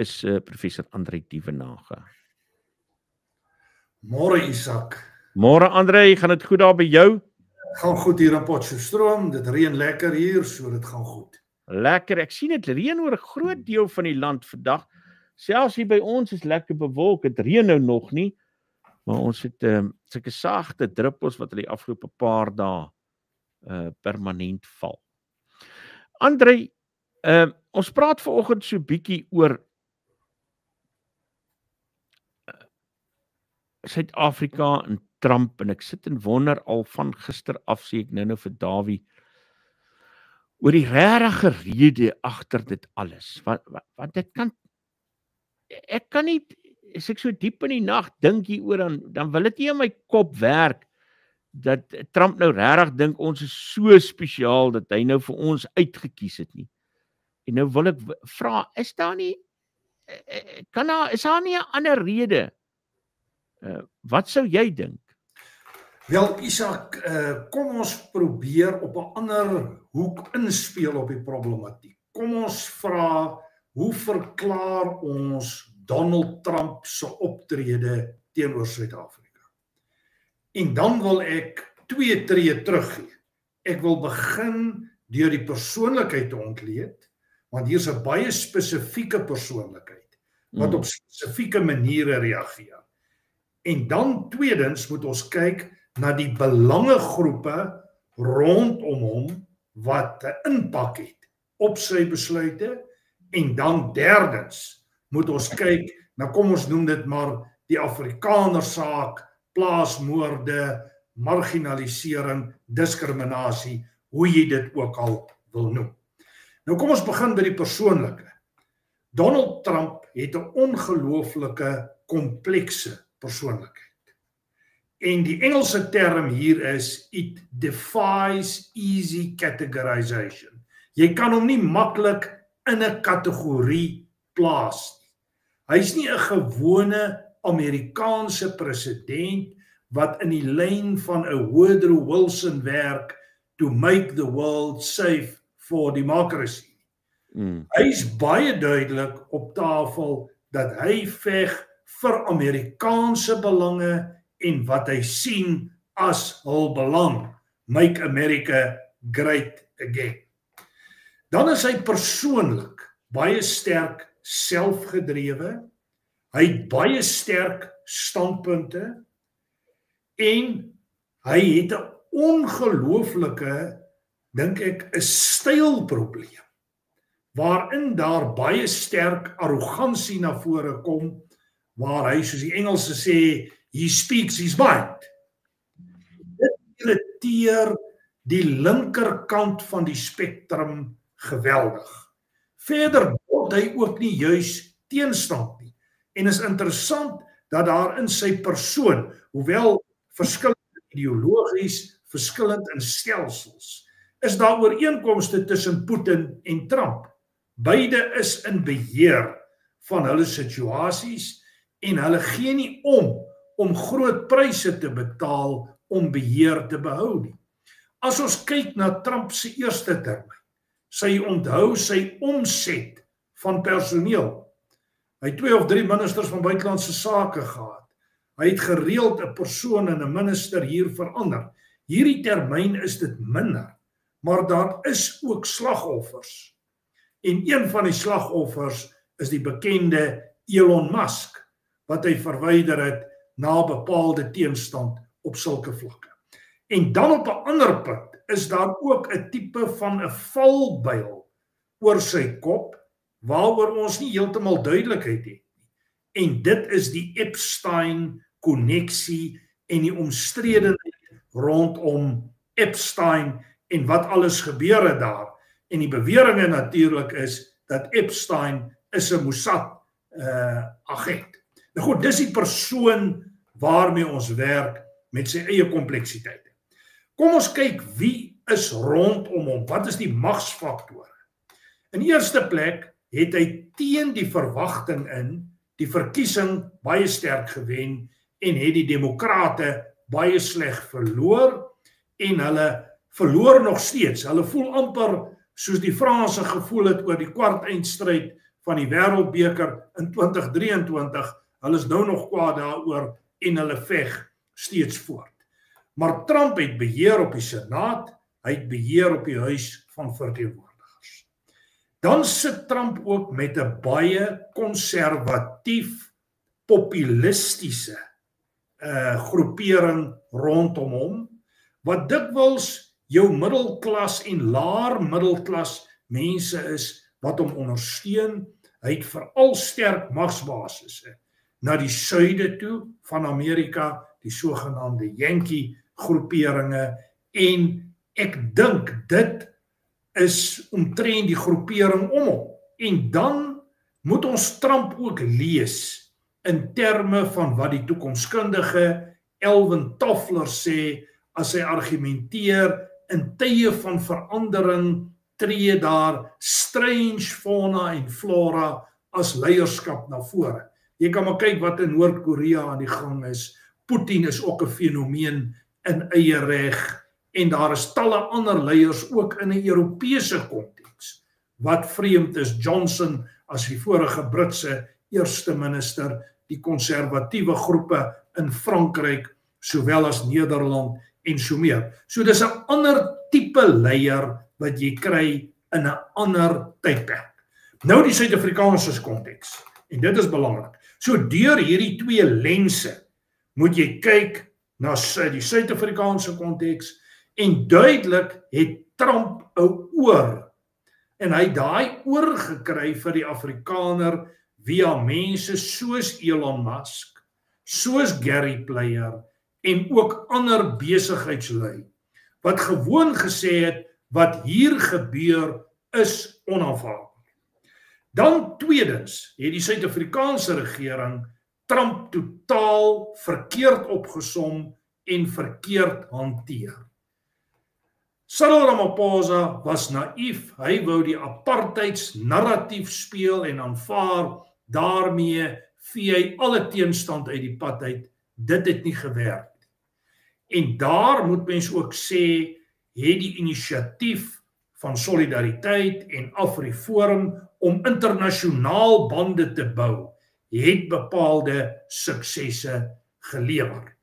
is professor André Dievenage. Môre Isak. Môre André, gaan dit goed daar by jou? Gaan goed hier in Potchefstroom, dit reën lekker hier, so dit gaan goed. Lekker, ek sien dit reën oor 'n groot deel van die land vandag. Selfs hier by ons is lekker bewolk, dit reën nou nog nie, maar ons het sulke sagte druppels wat in die afgelope paar dae permanent val. André, ons praat vanoggend so bietjie oor Suid-Afrika en Trump, en ek sit en wonder al van gister af, sê ek nou vir Dawie, oor die regte rede agter dit alles. Want dit kan, ek kan nie, as ek so diep in die nag dink hieroor, dan wil dit nie in my kop werk, dat Trump nou regtig dink ons is so spesiaal, dat hy nou vir ons uitgekies het nie. En nou wil ek vra, is daar nie, is daar nie 'n ander rede? Wat sou jy dink? Wel Isak, kom ons probeer op 'n ander hoek inspeel op die problematiek. Kom ons vra, hoe verklaar ons Donald Trump se optrede teenoor Suid-Afrika? En dan wil ek 2 tree teruggee. Ek wil begin deur die persoonlikheid te ontleed, want hier's 'n baie spesifieke persoonlikheid wat op spesifieke maniere reageer. En dan tweedens moet ons kyk na die belangegroepe rondom hom wat 'n impak het op sy besluite, en dan derdens moet ons kyk na, kom ons noem dit maar, die Afrikaner saak, plaasmoorde, marginalisering, diskriminasie, hoe jy dit ook al wil noem. Nou kom ons begin by die persoonlike. Donald Trump het 'n ongelooflike komplekse persoonlikheid. En die Engelse term hier is, it defies easy categorization. Jy kan hom nie maklik in 'n kategorie plaas nie. Hy's nie 'n gewone Amerikaanse president wat in die lyn van 'n Woodrow Wilson werk to make the world safe for democracy. Hy's baie duidelik op tafel dat hy veg vir Amerikaanse belange en wat hy sien as hul belang, make America great again. Dan is hy persoonlik baie sterk selfgedrewe, hy het baie sterk standpunte, en hy het 'n ongelooflike, dink ek, 'n stylprobleem, waarin daar baie sterk arrogansie na vore kom, waar hy, soos die Engelse sê, he speaks his mind. Dit irriteer die linkerkant van die spektrum geweldig. Verder word hy ook nie juis teenstand nie. En is interessant dat daar in sy persoon, hoewel verskillend ideologies, verskillend in stelsels, is daar ooreenkomste tussen Putin en Trump. Beide is in beheer van hulle situasies en hulle gee nie om groot pryse te betaal om beheer te behou nie. As ons kyk na Trump se eerste termyn, sy onthou sy omset van personeel. Hy het 2 of 3 ministers van buitelandse sake gehad. Hy het gereeld 'n persoon en 'n minister hier verander. Hierdie termyn is dit minder, maar daar is ook slagoffers. En een van die slagoffers is die bekende Elon Musk, wat hy verwyder het na bepaalde teenstand op sulke vlakke. En dan op 'n ander punt is daar ook 'n tipe van 'n valbuil oor sy kop, waaroor ons nie heeltemal duidelikheid het nie. En dit is die Epstein-konneksie en die omstredenheid rondom Epstein en wat alles gebeur het daar. En die beweringe natuurlik is dat Epstein is 'n Mossad agent. Nou goed, dis die persoon waarmee ons werk met sy eie kompleksiteite. Kom ons kyk wie is rondom hom, wat is die magsfaktore? In eerste plek het hy teen die verwagting in die verkiesing baie sterk gewen en het die demokrate baie sleg verloor en hulle verloor nog steeds. Hulle voel amper soos die Franse gevoel het oor die kwart eindstryd van die Wêreldbeker in 2023, hulle is nou nog kwaad daaroor en hulle veg steeds voort. Maar Trump het beheer op die Senaat, hy het beheer op die Huis van Verteenwoordigers. Dan sit Trump ook met 'n baie konservatief, populistiese groepering rondom hom, wat dikwels jou middelklas en laer middelklas mense is wat hom ondersteun. Hy het veral sterk magsbasisse na die suide toe van Amerika, die sogenaamde Yankee groeperinge, en ek dink dit is omtrent die groepering om hom. En dan moet ons Trump ook lees in terme van wat die toekomskundige Alvin Toffler sê as hy argumenteer in tye van verandering tree daar strange fauna en flora as leierskap na vore. Jy kan maar kyk wat in Noord-Korea aan die gang is. Putin is ook 'n fenomeen in eie reg en daar is talle ander leiers ook in 'n Europese konteks. Wat vreemd is, Johnson as die vorige Britse eerste minister, die konservatiewe groepe in Frankryk, sowel as Nederland en so meer. So dis 'n ander tipe leier wat jy kry in 'n ander tydperk. Nou die Suid-Afrikaanse konteks, en dit is belangrik. So deur hierdie twee lense moet jy kyk na die Suid-Afrikaanse konteks, en duidelik het Trump 'n oor, en hy daai oor gekry vir die Afrikaner via mense soos Elon Musk, soos Gary Player, en ook ander besigheidslui, wat gewoon gesê het, wat hier gebeur is onaanvaarbaar. Dan tweedens het die Suid-Afrikaanse regering Trump totaal verkeerd opgesom en verkeerd hanteer. Cyril Ramaphosa was naïef, hy wou die apartheidsnarratief speel en aanvaar, daarmee vee hy alle teenstand uit die pad uit. Dit het nie gewerk. En daar moet mens ook sê, het die inisiatief van Solidariteit en AfriForum om internasionaal bande te bou, het bepaalde suksesse gelewer.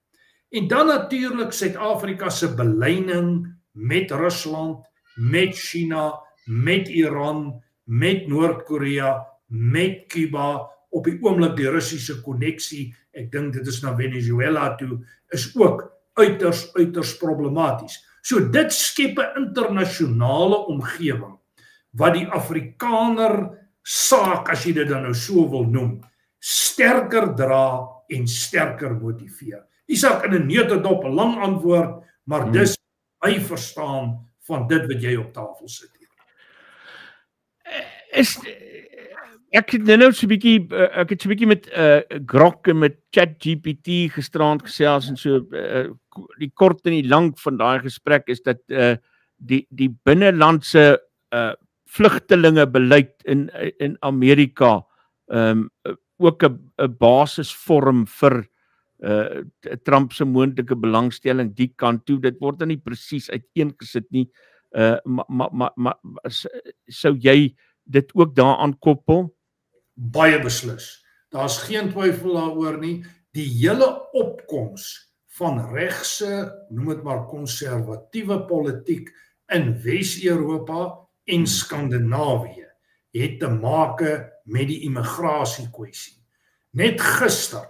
En dan natuurlik Suid-Afrika se belyning met Rusland, met China, met Iran, met Noord-Korea, met Cuba, op die oomblik die Russiese koneksie, ek dink dit is na Venezuela toe, is ook uiters problematies. So dit skep 'n internasionale omgewing, wat die Afrikaner saak, as jy dit dan nou so wil noem, sterker dra en sterker motiveer. Isak, in 'n neutedop 'n lang antwoord, maar dis my verstaan van dit wat jy op tafel sit hier. Ek het nou so 'n bietjie met Grok en met ChatGPT gisterand gesels en so die kort en die lank van daai gesprek is dat die binnelandse vlugtelingebeleid in Amerika ook 'n basis vorm vir Trump se moontlike belangstelling die kant toe. Dit word dan nie presies uiteengesit nie, maar sou jy dit ook daaraan koppel? Baie beslis. Daar's geen twyfel daaroor nie. Die hele opkoms van regse, noem dit maar konservatiewe politiek in Wes-Europa en Skandinawië het te maak met die immigrasiekwessie. Net gister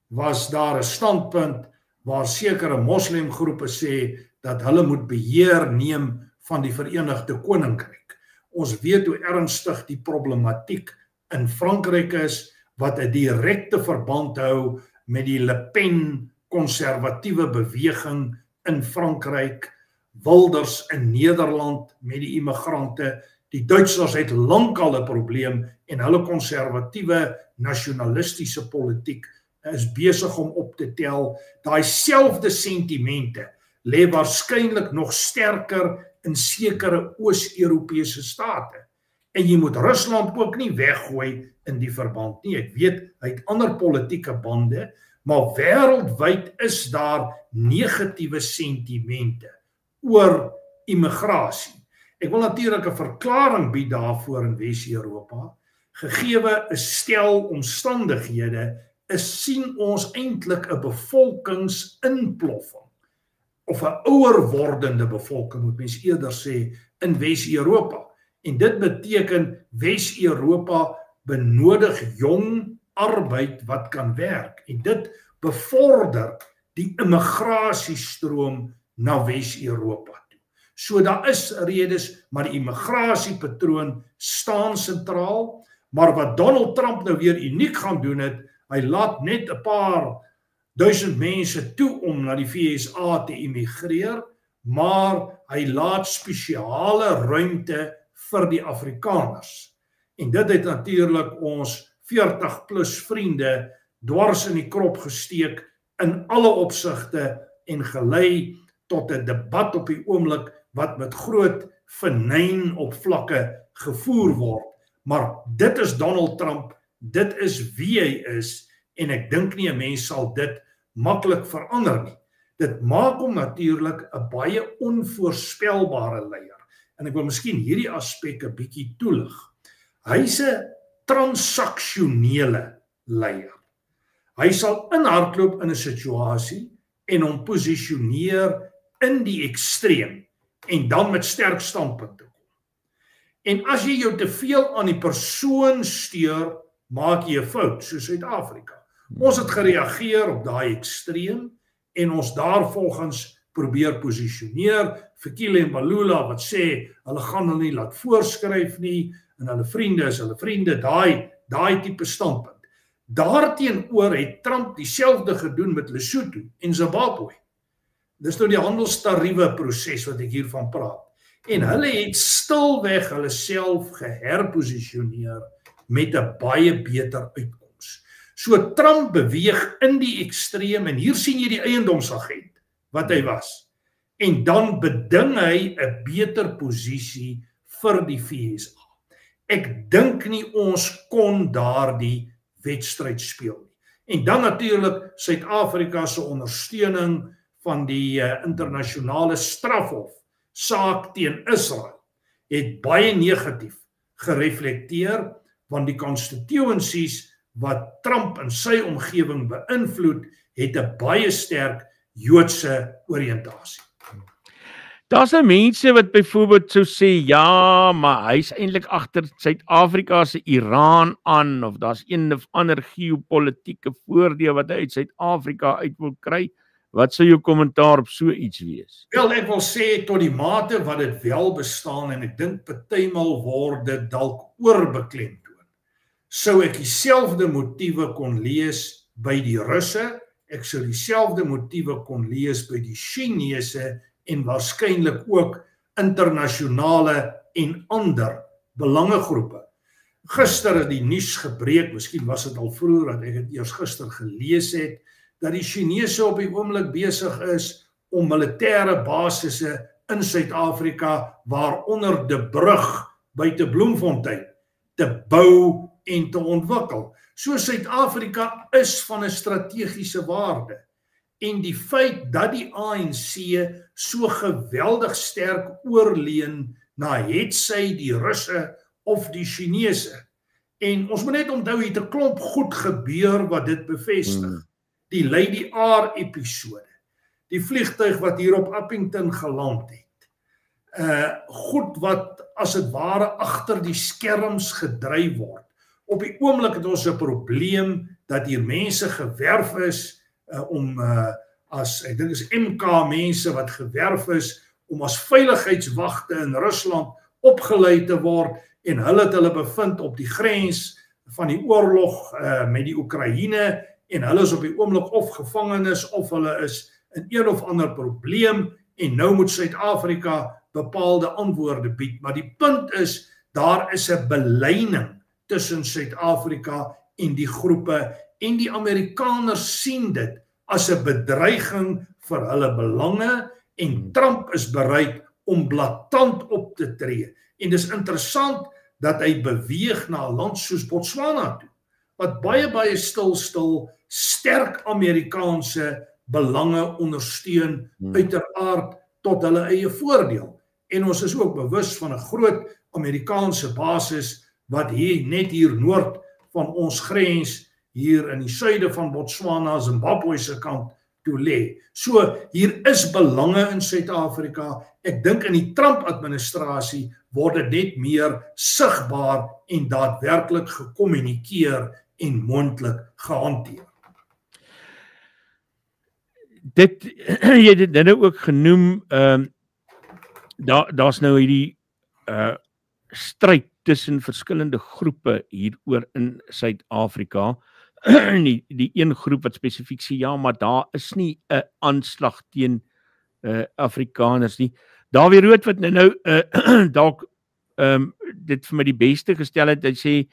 was daar 'n standpunt waar sekere moslimgroepe sê dat hulle moet beheer neem van die Verenigde Koninkryk. Ons weet hoe ernstig die problematiek in Frankryk is, wat 'n direkte verband hou met die Le Pen konservatiewe beweging in Frankryk, Wilders in Nederland met die immigrante. Die Duitsers het lankal 'n probleem en hulle konservatiewe nasionalistiese politiek is besig om op te tel. Daai selfde sentimente lê waarskynlik nog sterker in sekere Oos-Europese state. En jy moet Rusland ook nie weggooi in die verband nie. Ek weet, hy het ander politieke bande, maar wêreldwyd is daar negatiewe sentimente oor immigrasie. Ek wil natuurlik 'n verklaring bied daarvoor in Wes-Europa. gegeewe 'n stel omstandighede, sien ons eintlik 'n bevolkingsinploffing, of 'n ouer wordende bevolking, moet mens eerder sê, in Wes-Europa. En dit beteken Wes-Europa benodig jong arbeid wat kan werk. En dit bevorder die immigrasiestroom na Wes-Europa toe. So daar is redes, maar die immigrasiepatroon staan sentraal. Maar wat Donald Trump nou weer uniek gaan doen het, hy laat net 'n paar duisend mense toe om na die VSA te immigreer, maar hy laat spesiale ruimte vir die Afrikaners. En dit het natuurlik ons 40+ vriende dwars in die krop gesteek in alle opsigte en gelei tot 'n debat op die oomblik wat met groot venyn op vlakke gevoer word. Maar dit is Donald Trump, dit is wie hy is, en ek dink nie 'n mens sal dit maklik verander nie. Dit maak hom natuurlik 'n baie onvoorspelbare leier. En ek wil miskien hierdie aspek 'n bietjie toelig. Hy's 'n transaksionele leier. Hy sal inhardloop in 'n situasie en hom posisioneer in die ekstreem en dan met sterk standpunte kom. En as jy jou te veel aan die persoon steur, maak jy 'n fout, soos Suid-Afrika. Ons het gereageer op daai ekstreem en ons daarvolgens probeer posisioneer. Fikile en Mbalula wat sê hulle gaan hulle nie laat voorskryf nie en hulle vriende is hulle vriende, daai tipe standpunt. Daarteenoor het Trump dieselfde gedoen met Lesotho en Zimbabwe. Dis nou die handelstariewe proses wat ek hiervan praat. En hulle het stilweg hulle self geherposisioneer met 'n baie beter uitkoms. So Trump beweeg in die ekstreem en hier sien jy die eiendomsagent wat hy was. En dan beding hy 'n beter posisie vir die VSA. Ek dink nie ons kon daardie wedstryd speel nie. En dan natuurlik Suid-Afrika se ondersteuning van die internasionale strafhof saak teen Israel het baie negatief gereflekteer, want die constituencies wat Trump in sy omgewing beïnvloed, het 'n baie sterk Joodse oriëntasie. Daar's mense wat byvoorbeeld sou sê, ja, maar hy's eintlik agter Suid-Afrika se Iran aan, of daar's een of ander geopolitiese voordeel wat hy uit Suid-Afrika uit wil kry. Wat sou jou kommentaar op so iets wees? Wel, ek wil sê tot die mate wat dit wel bestaan, en ek dink partymal word dit dalk oorbeklemtoon, sou ek dieselfde motiewe kon lees by die Russe, ek sou dieselfde motiewe kon lees by die Chinese en waarskynlik ook internasionale en ander belangegroepe. Gister het die nuus gebreek, miskien was dit al vroeër dat ek dit eers gister gelees het, dat die Chinese op die oomblik besig is om militêre basisse in Suid-Afrika, waaronder De Brug buite Bloemfontein, te bou en te ontwikkel. So Suid-Afrika is van 'n strategiese waarde. En die feit dat die ANC so geweldig sterk oorleun na hetsy die Russe of die Chinese. En ons moet net onthou, het 'n klomp goed gebeur wat dit bevestig. Die Lady R episode, die vliegtuig wat hier op Appington geland het, goed wat as het ware agter die skerms gedryf word. Op die oomblik het ons 'n probleem dat hier mense gewerf is om ek dink is MK mense wat gewerf is om as veiligheidswagte in Rusland opgelei te word, en hulle het hulle bevind op die grens van die oorlog met die Oekraïne, en hulle is op die oomblik of gevangenes of hulle is in een of ander probleem, en nou moet Suid-Afrika bepaalde antwoorde bied. Maar die punt is, daar is 'n belyning tussen Suid-Afrika en die groepe, en die Amerikaners sien dit as 'n bedreiging vir hulle belange, en Trump is bereid om blaatant op te tree. En dis interessant dat hy beweeg na 'n land soos Botswana toe, wat baie stil sterk Amerikaanse belange ondersteun, uiteraard tot hulle eie voordeel. En ons is ook bewus van 'n groot Amerikaanse basis wat net hier noord van ons grens, hier in die suide van Botswana, Zimbabwe se kant toe lê. So, hier is belange in Suid-Afrika. Ek dink in die Trump-administrasie word dit net meer sigbaar en daadwerklik gekommunikeer en moontlik gehanteer. Jy het dit nou ook genoem, daar's nou hierdie stryd tussen verskillende groepe hieroor in Suid-Afrika. Die een groep wat spesifiek sê, ja, maar daar is nie 'n aanslag teen Afrikaners nie. Dawie Rood wat nou dalk dit vir my die beste gestel het, hy sê,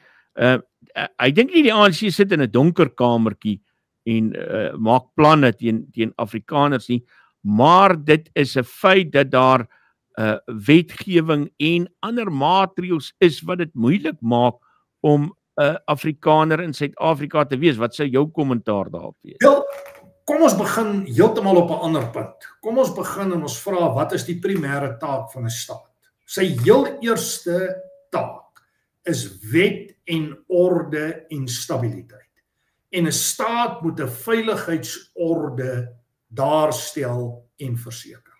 hy dink nie die ANC sit in 'n donker kamertjie en maak planne teen Afrikaners nie, maar dit is 'n feit dat daar wetgewing en ander maatreëls is wat dit moeilik maak om 'n Afrikaner in Suid-Afrika te wees. Wat sou jou kommentaar daarop wees? Wel, kom ons begin heeltemal op 'n ander punt. Kom ons begin en ons vra, wat is die primêre taak van 'n staat? Sy heel eerste taak is wet en orde en stabiliteit. En 'n staat moet 'n veiligheidsorde daarstel en verseker.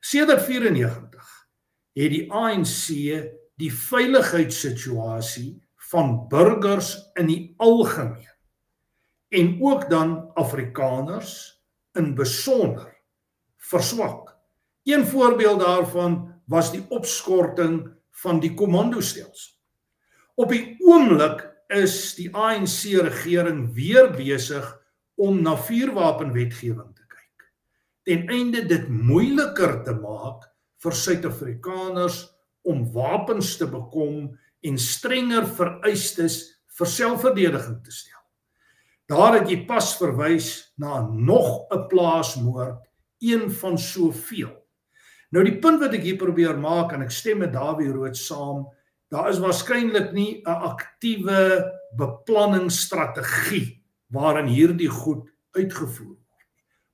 Sedert 94 het die ANC die veiligheidssituasie van burgers in die algemeen en ook dan Afrikaners in besonder verswak. Een voorbeeld daarvan was die opskorting van die kommandostelsel. Op die oomblik is die ANC-regering weer besig om na vuurwapenwetgewing te kyk, ten einde dit moeiliker te maak vir Suid-Afrikaners om wapens te bekom en strenger vereistes vir selfverdediging te stel. Daar het jy pas verwys na nog 'n plaasmoord, een van soveel. Nou die punt wat ek hier probeer maak, en ek stem met Dawie Rood saam, daar is waarskynlik nie 'n aktiewe beplanningsstrategie waarin hierdie goed uitgevoer word.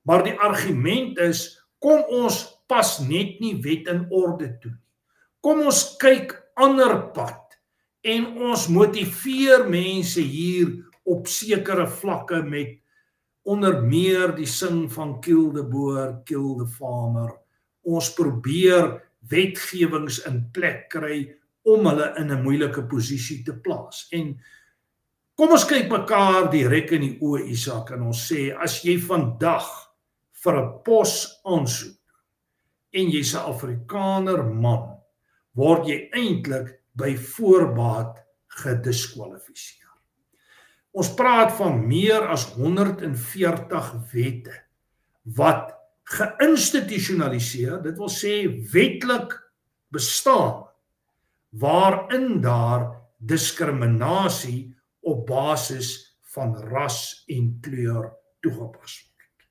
Maar die argument is, kom ons pas net nie wet en orde toe nie. Kom ons kyk ander pad en ons motiveer mense hier op sekere vlakke met onder meer die sing van kill the boer, kill the farmer. Ons probeer wetgewings in plek kry om hulle in 'n moeilike posisie te plaas. En kom ons kyk mekaar direk in die oë, Isak, en ons sê, as jy vandag vir 'n pos aansoek en jy's 'n Afrikaner man, word jy eintlik by voorbaat gediskwalifiseer. Ons praat van meer as 140 wette wat geïnstitusionaliseer, dit wil sê wetlik bestaan, waarin daar diskriminasie op basis van ras en kleur toegepas word.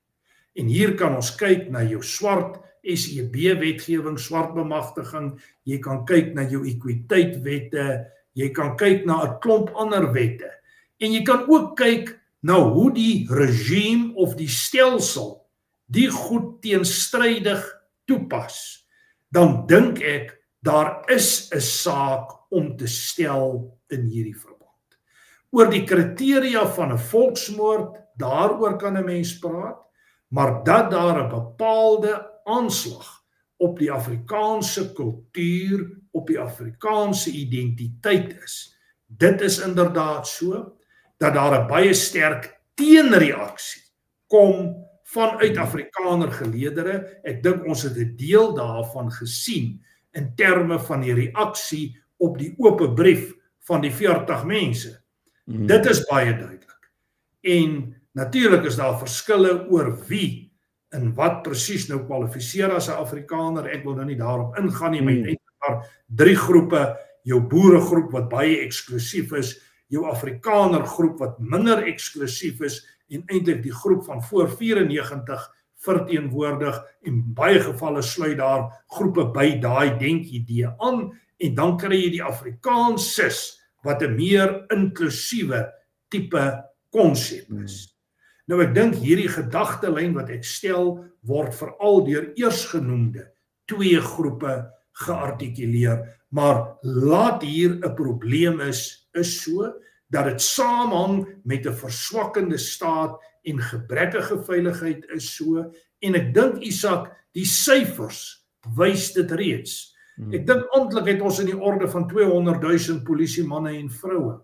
En hier kan ons kyk na jou swart SEB-wetgewing, swart bemagtiging, jy kan kyk na jou ekwiteitwette, jy kan kyk na 'n klomp ander wette, en jy kan ook kyk na hoe die regime of die stelsel die goed teenstrydig toepas. Dan dink ek, daar is 'n saak om te stel in hierdie verband. Oor die kriteria van 'n volksmoord, daaroor kan 'n mens praat, maar dat daar 'n bepaalde aanslag op die Afrikaanse kultuur, op die Afrikaanse identiteit is, dit is inderdaad so, dat daar 'n baie sterk teenreaksie kom vanuit Afrikaner geleedere. Ek dink ons het 'n deel daarvan gesien in terme van die reaksie op die oop brief van die 40 mense. Dit is baie duidelik. En natuurlik is daar verskille oor wie en wat presies nou kwalifiseer as 'n Afrikaner. Ek wil nou nie daarop ingaan nie, maar jy het daar 3 groepe, jou boeregroep wat baie eksklusief is, jou Afrikaner groep wat minder eksklusief is, en eintlik die groep van voor 94 verteenwoordig, en baie gevalle sluit daar groepe by daai denkidee aan, en dan kry jy die Afrikaanses, wat 'n meer inklusiewe tipe konsep is. Nou ek dink hierdie gedagtelyn wat ek stel, word veral deur eersgenoemde 2 groepe geartikuleer, maar laat hier 'n probleem is so, dat dit saamhang met 'n verswakkende staat en gebrekkige veiligheid is so, en ek dink, Isak, die syfers wys dit reeds. Ek dink amptelik het ons in die orde van 200.000 polisiemanne en vroue,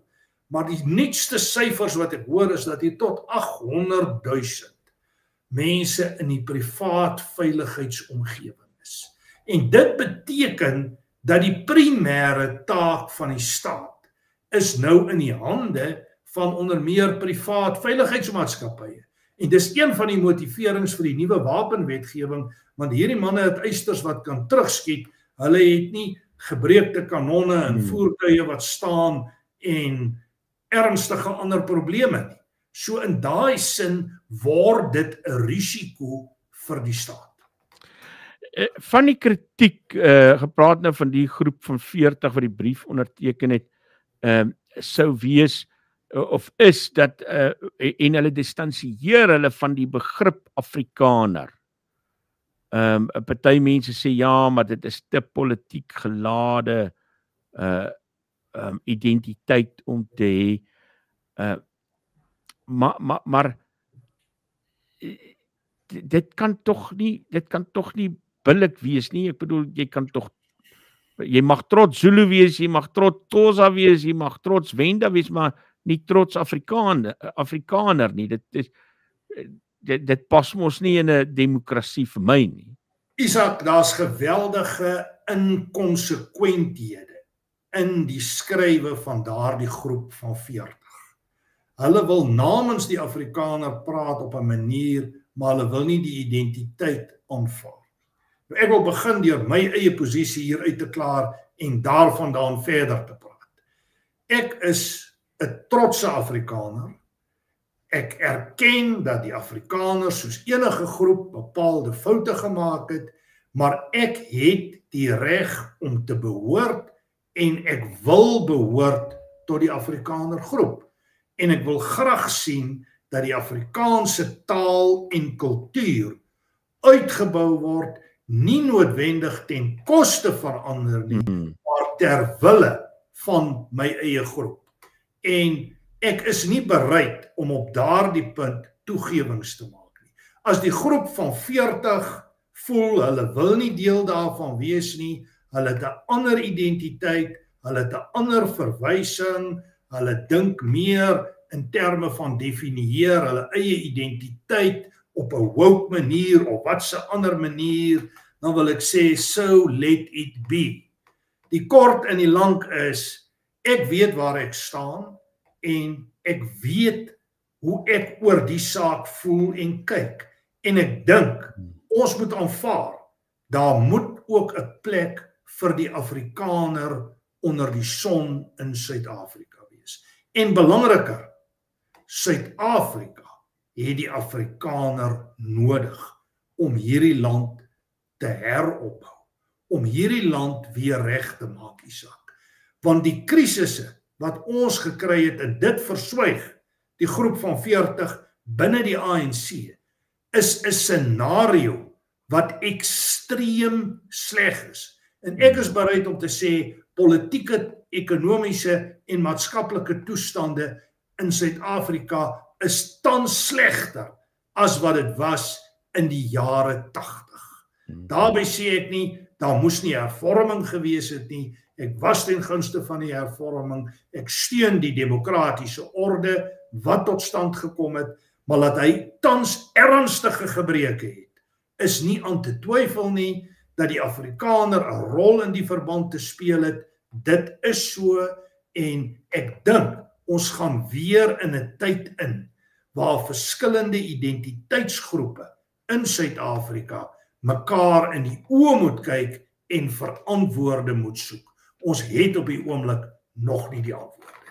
maar die nuutste syfers wat ek hoor is dat hier tot 800.000 mense in die privaat veiligheidsomgewing is. En dit beteken dat die primêre taak van die staat is nou in die hande van onder meer privaat veiligheidsmaatskappye. En dis een van die motiverings vir die nuwe wapenwetgewing, want hierdie manne het eisters wat kan terugskiet, hulle het nie gebreekte kanonne en voertuie wat staan en ernstige ander probleme nie. So in daai sin word dit 'n risiko vir die staat. Van die kritiek, gepraat nou van die groep van 40 wat die brief onderteken het, sou wees, of is dat, en hulle distansieer hulle van die begrip Afrikaner. Party mense sê ja, maar dit is te politiek gelade identiteit om te hê. Maar dit kan tog nie billik wees nie. Ek bedoel, jy mag trots Zulu wees, jy mag trots Xhosa wees, jy mag trots Venda wees, maar nie trots Afrikaner nie. Dit pas mos nie in 'n demokrasie vir my nie. Isak, daar's geweldige inkonsekwenthede in die skrywe van daardie groep van 40. Hulle wil namens die Afrikaner praat op 'n manier, maar hulle wil nie die identiteit aanvaar. Nou, ek wil begin deur my eie posisie hier uit te klaar en daarvandaan verder te praat. Ek is 'n trotse Afrikaner. Ek erken dat die Afrikaners soos enige groep bepaalde foute gemaak het, maar ek het die reg om te behoort en ek wil behoort tot die Afrikaner groep. En ek wil graag sien dat die Afrikaanse taal en kultuur uitgebou word, nie noodwendig ten koste van ander nie, maar ter wille van my eie groep. En ek is nie bereid om op daardie punt toegewings te maak nie. As die groep van 40 voel, hulle wil nie deel daarvan wees nie, hulle het 'n ander identiteit, hulle het 'n ander verwysing, hulle dink meer in terme van definieer hulle eie identiteit op 'n woke manier of wat se ander manier, dan wil ek sê, so let it be. Die kort en die lank is, ek weet waar ek staan en ek weet hoe ek oor die saak voel en kyk. En ek dink, ons moet aanvaar, daar moet ook 'n plek vir die Afrikaner onder die son in Suid-Afrika wees. En belangriker, Suid-Afrika het die Afrikaner nodig om hierdie land te heropbou, om hierdie land weer reg te maak, Isak. Want die krisisse wat ons gekry het, en dit verswyg die groep van 40 binne die ANC, is 'n scenario wat ekstreem sleg is. En ek is bereid om te sê, politieke, ekonomiese en maatskaplike toestande in Suid-Afrika is tans slegter as wat dit was in die jare 80. Daarby sê ek nie, daar moes nie hervorming gewees het nie, ek was ten gunste van die hervorming, ek steun die demokratiese orde wat tot stand gekom het, maar dat hy tans ernstige gebreke het, is nie aan te twyfel nie, dat die Afrikaner 'n rol in die verband te speel het, dit is so, en ek dink, ons gaan weer in 'n tyd in, waar verskillende identiteitsgroepe in Suid-Afrika mekaar in die oë moet kyk en verantwoorde moet soek. Ons het op die oomblik nog nie die antwoord.